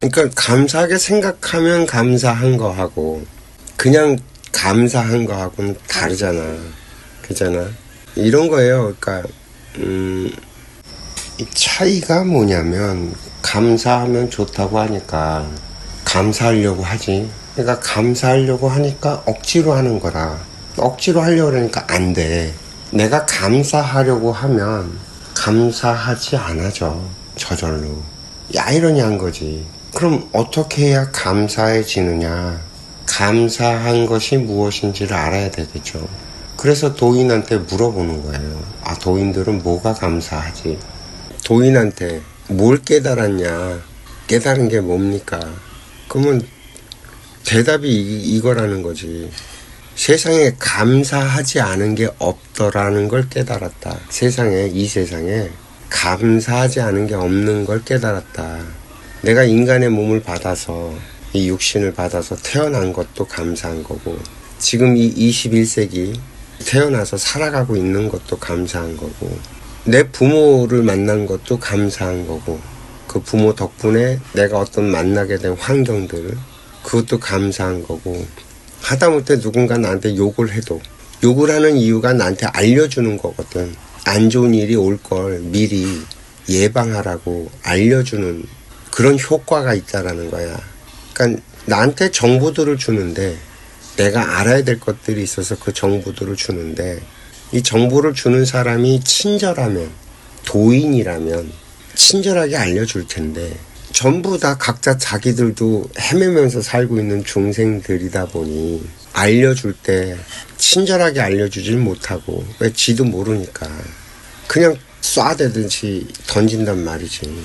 그러니까 감사하게 생각하면 감사한 거하고 그냥 감사한 거하고는 다르잖아. 그잖아. 이런 거예요. 그러니까 이 차이가 뭐냐면 감사하면 좋다고 하니까 감사하려고 하지. 그러니까 감사하려고 하니까 억지로 하는 거라. 억지로 하려고 그러니까 안 돼. 내가 감사하려고 하면 감사하지 않아져. 저절로. 아이러니한 거지. 그럼 어떻게 해야 감사해지느냐? 감사한 것이 무엇인지를 알아야 되겠죠. 그래서 도인한테 물어보는 거예요. 아, 도인들은 뭐가 감사하지? 도인한테 뭘 깨달았냐? 깨달은 게 뭡니까? 그러면 대답이 이거라는 거지. 세상에 감사하지 않은 게 없더라는 걸 깨달았다. 이 세상에 감사하지 않은 게 없는 걸 깨달았다. 내가 인간의 몸을 받아서 이 육신을 받아서 태어난 것도 감사한 거고 지금 이 21세기 태어나서 살아가고 있는 것도 감사한 거고 내 부모를 만난 것도 감사한 거고 그 부모 덕분에 내가 어떤 만나게 된 환경들 그것도 감사한 거고 하다못해 누군가 나한테 욕을 해도 욕을 하는 이유가 나한테 알려주는 거거든. 안 좋은 일이 올 걸 미리 예방하라고 알려주는 그런 효과가 있다라는 거야. 그러니까 나한테 정보들을 주는데 내가 알아야 될 것들이 있어서 그 정보들을 주는데 이 정보를 주는 사람이 친절하면 도인이라면 친절하게 알려줄 텐데 전부 다 각자 자기들도 헤매면서 살고 있는 중생들이다 보니 알려줄 때 친절하게 알려주질 못하고 왜 지도 모르니까 그냥 쏴대듯이 던진단 말이지.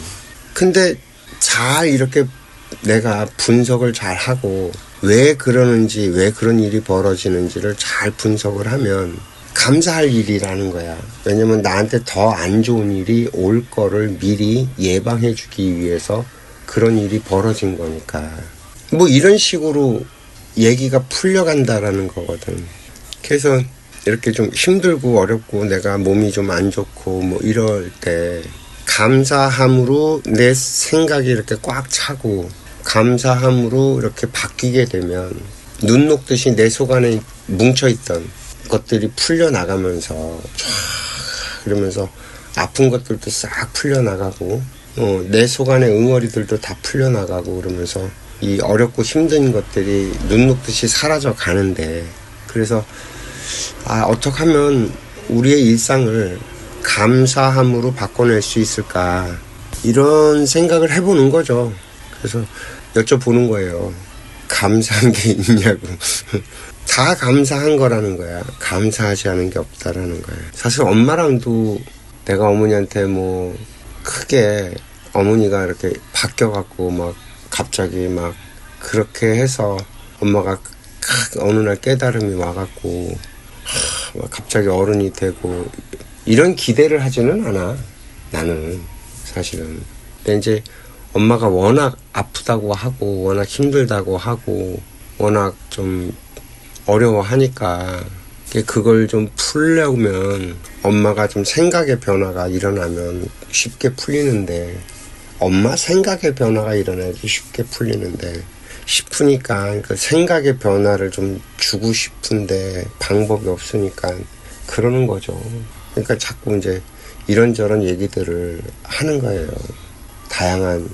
근데 잘 이렇게 내가 분석을 잘 하고 왜 그러는지 왜 그런 일이 벌어지는지를 잘 분석을 하면 감사할 일이라는 거야. 왜냐면 나한테 더 안 좋은 일이 올 거를 미리 예방해 주기 위해서 그런 일이 벌어진 거니까. 뭐 이런 식으로 얘기가 풀려간다라는 거거든. 그래서 이렇게 좀 힘들고 어렵고 내가 몸이 좀 안 좋고 뭐 이럴 때 감사함으로 내 생각이 이렇게 꽉 차고 감사함으로 이렇게 바뀌게 되면 눈 녹듯이 내 속 안에 뭉쳐있던 것들이 풀려나가면서 쫙 그러면서 아픈 것들도 싹 풀려나가고 내 속 안에 응어리들도 다 풀려나가고 그러면서 이 어렵고 힘든 것들이 눈 녹듯이 사라져 가는데 그래서 어떻게 하면 우리의 일상을 감사함으로 바꿔낼 수 있을까 이런 생각을 해보는 거죠. 그래서 여쭤보는 거예요. 감사한 게 있냐고. 다 감사한 거라는 거야. 감사하지 않은 게 없다라는 거야. 사실 엄마랑도 내가 어머니한테 뭐 크게 어머니가 이렇게 바뀌어갖고 막 갑자기 막 그렇게 해서 엄마가 어느 날 깨달음이 와갖고 막 갑자기 어른이 되고 이런 기대를 하지는 않아. 나는 사실은. 근데 이제 엄마가 워낙 아프다고 하고 워낙 힘들다고 하고 워낙 좀 어려워하니까 그걸 좀 풀려면 엄마가 좀 생각의 변화가 일어나면 쉽게 풀리는데 엄마 생각의 변화가 일어나야지 쉽게 풀리는데 싶으니까 그 생각의 변화를 좀 주고 싶은데 방법이 없으니까 그러는 거죠. 그러니까 자꾸 이제 이런저런 얘기들을 하는 거예요. 다양한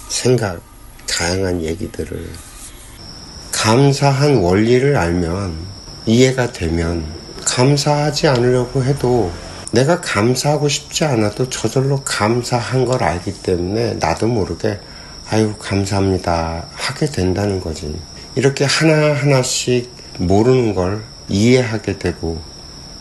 생각, 다양한 얘기들을. 감사한 원리를 알면, 이해가 되면, 감사하지 않으려고 해도 내가 감사하고 싶지 않아도 저절로 감사한 걸 알기 때문에 나도 모르게 아유 감사합니다 하게 된다는 거지. 이렇게 하나하나씩 모르는 걸 이해하게 되고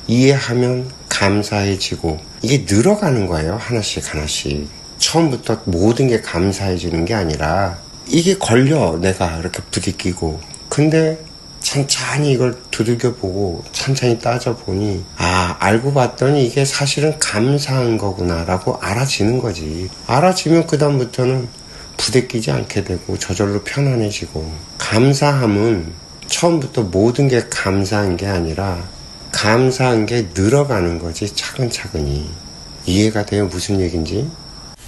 이해하면 감사해지고 이게 늘어가는 거예요. 하나씩 하나씩. 처음부터 모든 게 감사해지는 게 아니라 이게 걸려 내가 이렇게 부딪히고 근데 천천히 이걸 두들겨보고 천천히 따져보니 알고 봤더니 이게 사실은 감사한 거구나 라고 알아지는 거지. 알아지면 그 다음부터는 부대끼지 않게 되고 저절로 편안해지고 감사함은 처음부터 모든 게 감사한 게 아니라 감사한 게 늘어가는 거지, 차근차근히. 이해가 돼요? 무슨 얘기인지?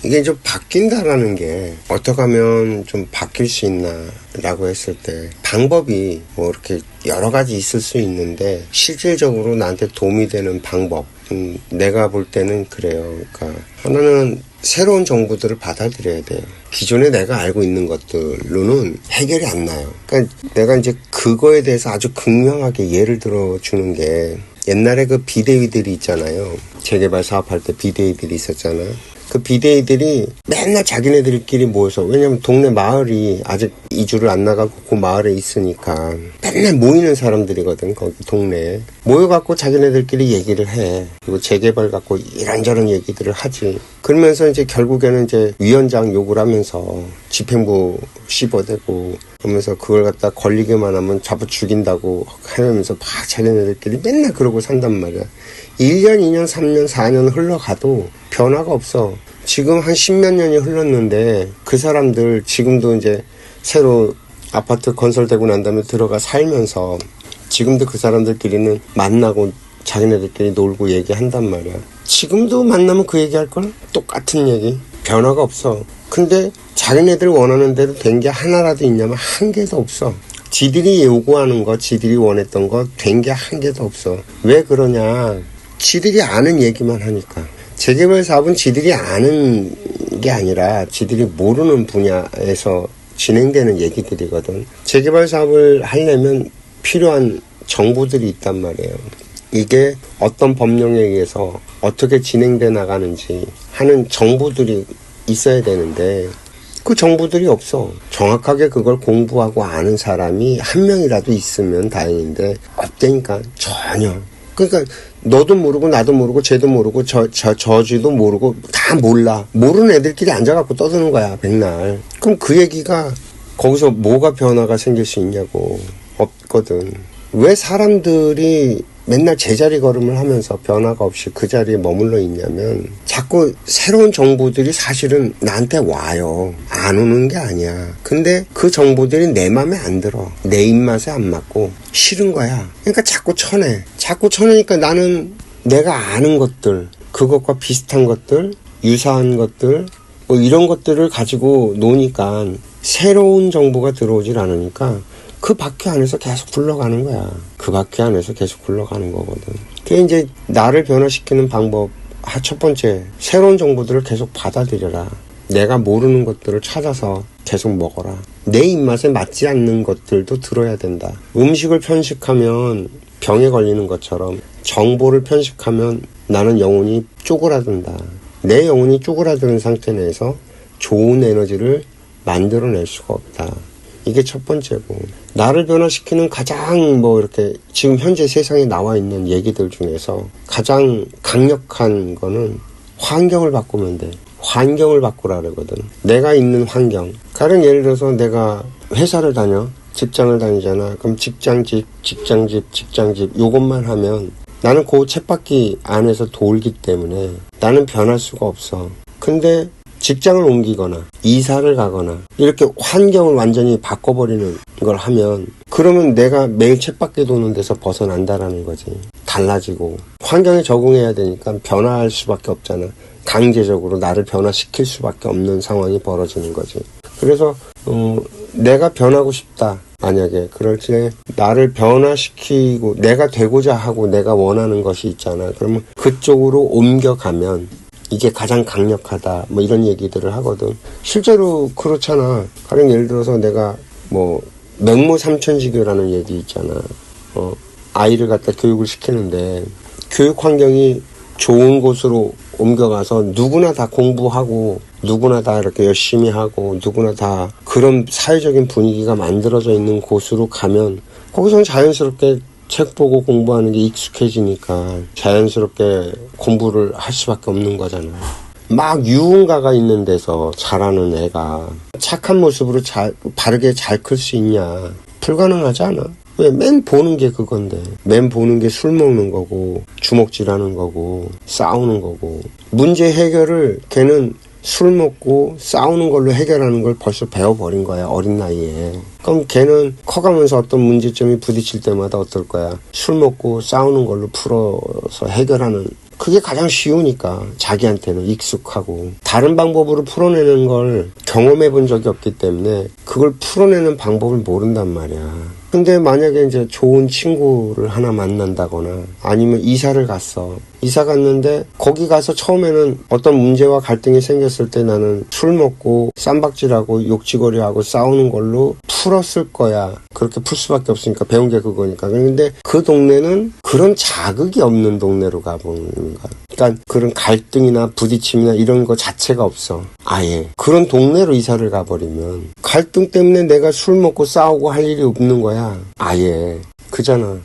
이게 좀 바뀐다라는 게 어떻게 하면 좀 바뀔 수 있나 라고 했을 때 방법이 뭐 이렇게 여러 가지 있을 수 있는데 실질적으로 나한테 도움이 되는 방법 내가 볼 때는 그래요. 그러니까 하나는 새로운 정보들을 받아들여야 돼요. 기존에 내가 알고 있는 것들로는 해결이 안 나요. 그러니까 내가 이제 그거에 대해서 아주 극명하게 예를 들어 주는 게 옛날에 그 비대위들이 있잖아요. 재개발 사업할 때 비대위들이 있었잖아요. 그 비대위들이 맨날 자기네들끼리 모여서, 왜냐면 동네 마을이 아직 이주를 안 나가고 그 마을에 있으니까 맨날 모이는 사람들이거든. 거기 동네에 모여갖고 자기네들끼리 얘기를 해. 그리고 재개발 갖고 이런저런 얘기들을 하지. 그러면서 이제 결국에는 이제 위원장 욕을 하면서 집행부 씹어대고 그러면서 그걸 갖다 걸리기만 하면 잡아 죽인다고 하면서 막 자기네들끼리 맨날 그러고 산단 말이야. 1년, 2년, 3년, 4년 흘러가도 변화가 없어. 지금 한 10몇 년이 흘렀는데 그 사람들 지금도 이제 새로 아파트 건설되고 난 다음에 들어가 살면서 지금도 그 사람들끼리는 만나고 자기네들끼리 놀고 얘기한단 말이야. 지금도 만나면 그 얘기할걸? 똑같은 얘기. 변화가 없어. 근데 자기네들 원하는 대로 된 게 하나라도 있냐면 한 개도 없어. 지들이 요구하는 거, 지들이 원했던 거 된 게 한 개도 없어. 왜 그러냐? 지들이 아는 얘기만 하니까. 재개발 사업은 지들이 아는 게 아니라 지들이 모르는 분야에서 진행되는 얘기들이거든. 재개발 사업을 하려면 필요한 정보들이 있단 말이에요. 이게 어떤 법령에 의해서 어떻게 진행돼 나가는지 하는 정보들이 있어야 되는데 그 정보들이 없어. 정확하게 그걸 공부하고 아는 사람이 한 명이라도 있으면 다행인데 없다니까. 전혀. 그러니까 너도 모르고 나도 모르고 쟤도 모르고 저지도 모르고 다 몰라. 모르는 애들끼리 앉아갖고 떠드는 거야 맨날. 그럼 그 얘기가 거기서 뭐가 변화가 생길 수 있냐고. 없거든. 왜 사람들이 맨날 제자리 걸음을 하면서 변화가 없이 그 자리에 머물러 있냐면 자꾸 새로운 정보들이 사실은 나한테 와요. 안 오는 게 아니야. 근데 그 정보들이 내 맘에 안 들어. 내 입맛에 안 맞고 싫은 거야. 그러니까 자꾸 쳐내. 자꾸 쳐내니까 나는 내가 아는 것들, 그것과 비슷한 것들, 유사한 것들, 뭐 이런 것들을 가지고 노니까 새로운 정보가 들어오질 않으니까 그 바퀴 안에서 계속 굴러가는 거야. 그 바퀴 안에서 계속 굴러가는 거거든. 그게 이제 나를 변화시키는 방법, 첫 번째, 새로운 정보들을 계속 받아들여라. 내가 모르는 것들을 찾아서 계속 먹어라. 내 입맛에 맞지 않는 것들도 들어야 된다. 음식을 편식하면 병에 걸리는 것처럼 정보를 편식하면 나는 영혼이 쪼그라든다. 내 영혼이 쪼그라드는 상태 내에서 좋은 에너지를 만들어낼 수가 없다. 이게 첫 번째고, 나를 변화시키는 가장 이렇게 지금 현재 세상에 나와 있는 얘기들 중에서 가장 강력한 거는 환경을 바꾸면 돼. 환경을 바꾸라 그러거든. 내가 있는 환경. 가령 예를 들어서 내가 회사를 다녀, 직장을 다니잖아. 그럼 직장집 요것만 하면 나는 그 쳇바퀴 안에서 돌기 때문에 나는 변할 수가 없어. 근데 직장을 옮기거나 이사를 가거나 이렇게 환경을 완전히 바꿔버리는 걸 하면 그러면 내가 매일 쳇바퀴 도는 데서 벗어난다라는 거지. 달라지고 환경에 적응해야 되니까 변화할 수밖에 없잖아. 강제적으로 나를 변화시킬 수밖에 없는 상황이 벌어지는 거지. 그래서 내가 변하고 싶다. 만약에 그럴 때 나를 변화시키고 내가 되고자 하고 내가 원하는 것이 있잖아. 그러면 그쪽으로 옮겨가면 이게 가장 강력하다. 뭐 이런 얘기들을 하거든. 실제로 그렇잖아. 가령 예를 들어서 내가 맹모 삼천지교라는 얘기 있잖아. 아이를 갖다 교육을 시키는데 교육 환경이 좋은 곳으로 옮겨가서 누구나 다 공부하고 누구나 다 이렇게 열심히 하고 누구나 다 그런 사회적인 분위기가 만들어져 있는 곳으로 가면 거기서는 자연스럽게 책 보고 공부하는 게 익숙해지니까 자연스럽게 공부를 할 수밖에 없는 거잖아. 막 유흥가가 있는 데서 자라는 애가 착한 모습으로 바르게 잘 클 수 있냐? 불가능하지 않아. 왜? 맨 보는 게 그건데. 맨 보는 게 술 먹는 거고 주먹질하는 거고 싸우는 거고. 문제 해결을 걔는 술 먹고 싸우는 걸로 해결하는 걸 벌써 배워버린 거야, 어린 나이에. 그럼 걔는 커가면서 어떤 문제점이 부딪힐 때마다 어떨 거야? 술 먹고 싸우는 걸로 풀어서 해결하는, 그게 가장 쉬우니까 자기한테는 익숙하고, 다른 방법으로 풀어내는 걸 경험해 본 적이 없기 때문에 그걸 풀어내는 방법을 모른단 말이야. 근데 만약에 이제 좋은 친구를 하나 만난다거나 아니면 이사를 갔어. 이사 갔는데 거기 가서 처음에는 어떤 문제와 갈등이 생겼을 때 나는 술 먹고 쌈박질하고 욕지거리하고 싸우는 걸로 풀었을 거야. 그렇게 풀 수밖에 없으니까, 배운 게 그거니까. 근데 그 동네는 그런 자극이 없는 동네로 가보는 거야. 그러니까 그런 갈등이나 부딪힘이나 이런 거 자체가 없어. 아예. 그런 동네로 이사를 가버리면 갈등 때문에 내가 술 먹고 싸우고 할 일이 없는 거야. 아예. 그잖아.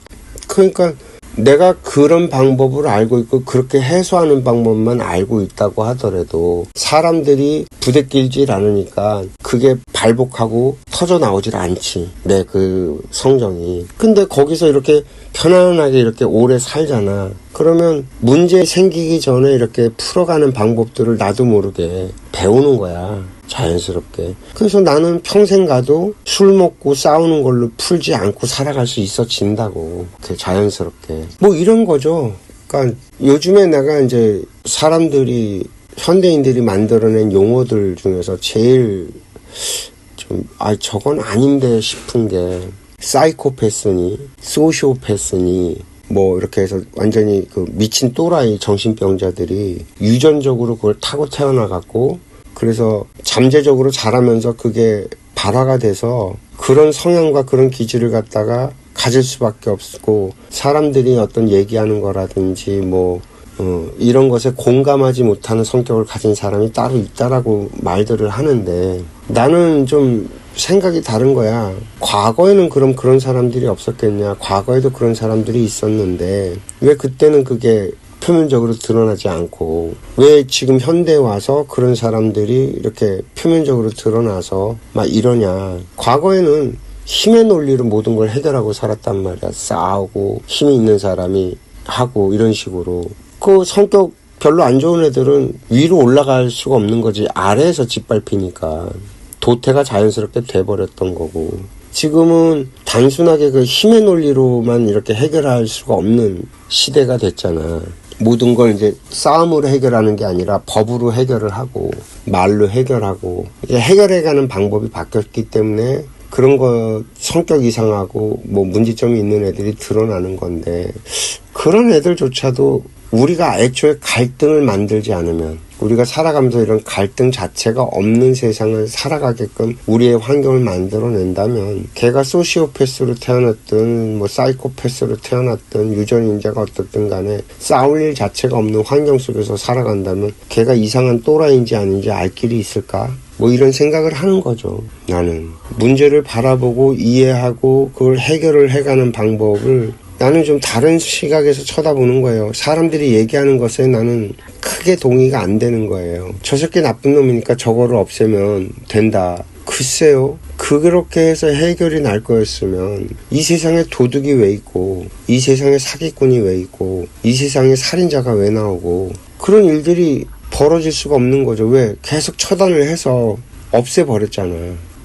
그러니까 내가 그런 방법을 알고 있고 그렇게 해소하는 방법만 알고 있다고 하더라도 사람들이 부대끼질 않으니까 그게 발복하고 터져 나오질 않지, 내 그 성정이. 근데 거기서 이렇게 편안하게 이렇게 오래 살잖아. 그러면 문제 생기기 전에 이렇게 풀어가는 방법들을 나도 모르게 배우는 거야, 자연스럽게. 그래서 나는 평생 가도 술 먹고 싸우는 걸로 풀지 않고 살아갈 수 있어진다고, 자연스럽게. 뭐 이런 거죠. 그러니까 요즘에 내가 이제 사람들이, 현대인들이 만들어낸 용어들 중에서 제일 좀 저건 아닌데 싶은 게 사이코패스니 소시오패스니 뭐 이렇게 해서 완전히 그 미친 또라이 정신병자들이 유전적으로 그걸 타고 태어나갖고, 그래서 잠재적으로 자라면서 그게 발화가 돼서 그런 성향과 그런 기질을 갖다가 가질 수밖에 없고, 사람들이 어떤 얘기하는 거라든지 뭐 이런 것에 공감하지 못하는 성격을 가진 사람이 따로 있다라고 말들을 하는데, 나는 좀 생각이 다른 거야. 과거에는 그럼 그런 사람들이 없었겠냐? 과거에도 그런 사람들이 있었는데 왜 그때는 그게 표면적으로 드러나지 않고, 왜 지금 현대에 와서 그런 사람들이 이렇게 표면적으로 드러나서 막 이러냐. 과거에는 힘의 논리로 모든 걸 해결하고 살았단 말이야. 싸우고 힘이 있는 사람이 하고 이런 식으로. 그 성격 별로 안 좋은 애들은 위로 올라갈 수가 없는 거지. 아래에서 짓밟히니까 도태가 자연스럽게 돼버렸던 거고, 지금은 단순하게 그 힘의 논리로만 이렇게 해결할 수가 없는 시대가 됐잖아. 모든 걸 이제 싸움으로 해결하는 게 아니라 법으로 해결을 하고 말로 해결하고, 이제 해결해가는 방법이 바뀌었기 때문에 그런 거 성격 이상하고 뭐 문제점이 있는 애들이 드러나는 건데, 그런 애들조차도 우리가 애초에 갈등을 만들지 않으면, 우리가 살아가면서 이런 갈등 자체가 없는 세상을 살아가게끔 우리의 환경을 만들어낸다면, 걔가 소시오패스로 태어났든 뭐 사이코패스로 태어났든 유전인자가 어떻든 간에 싸울 일 자체가 없는 환경 속에서 살아간다면 걔가 이상한 또라이인지 아닌지 알 길이 있을까? 뭐 이런 생각을 하는 거죠. 나는 문제를 바라보고 이해하고 그걸 해결을 해가는 방법을 나는 좀 다른 시각에서 쳐다보는 거예요. 사람들이 얘기하는 것에 나는 크게 동의가 안 되는 거예요. 저 새끼 나쁜 놈이니까 저거를 없애면 된다. 글쎄요. 그렇게 해서 해결이 날 거였으면 이 세상에 도둑이 왜 있고, 이 세상에 사기꾼이 왜 있고, 이 세상에 살인자가 왜 나오고, 그런 일들이 벌어질 수가 없는 거죠. 왜? 계속 처단을 해서 없애버렸잖아.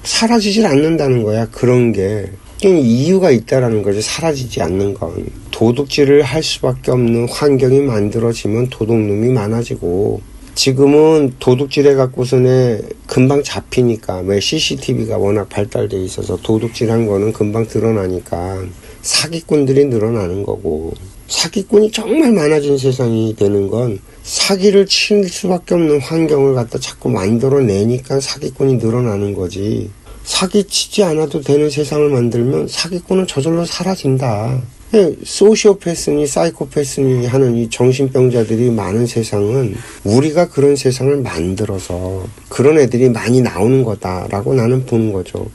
사라지질 않는다는 거야, 그런 게. 이유가 있다라는 거지. 사라지지 않는 건. 도둑질을 할 수밖에 없는 환경이 만들어지면 도둑놈이 많아지고, 지금은 도둑질해 갖고서는 금방 잡히니까, 왜 CCTV가 워낙 발달돼 있어서 도둑질한 거는 금방 드러나니까 사기꾼들이 늘어나는 거고, 사기꾼이 정말 많아진 세상이 되는 건 사기를 칠 수밖에 없는 환경을 갖다 자꾸 만들어내니까 사기꾼이 늘어나는 거지. 사기치지 않아도 되는 세상을 만들면 사기꾼은 저절로 사라진다. 소시오패스니 사이코패스니 하는 이 정신병자들이 많은 세상은 우리가 그런 세상을 만들어서 그런 애들이 많이 나오는 거다라고 나는 보는 거죠.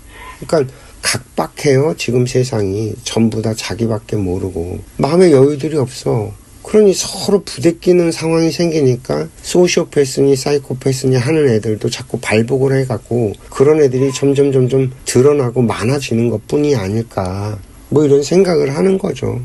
그러니까 각박해요. 지금 세상이 전부 다 자기밖에 모르고 마음의 여유들이 없어. 그러니 서로 부대끼는 상황이 생기니까 소시오패스니 사이코패스니 하는 애들도 자꾸 발복을 해갖고 그런 애들이 점점 드러나고 많아지는 것뿐이 아닐까, 뭐 이런 생각을 하는 거죠.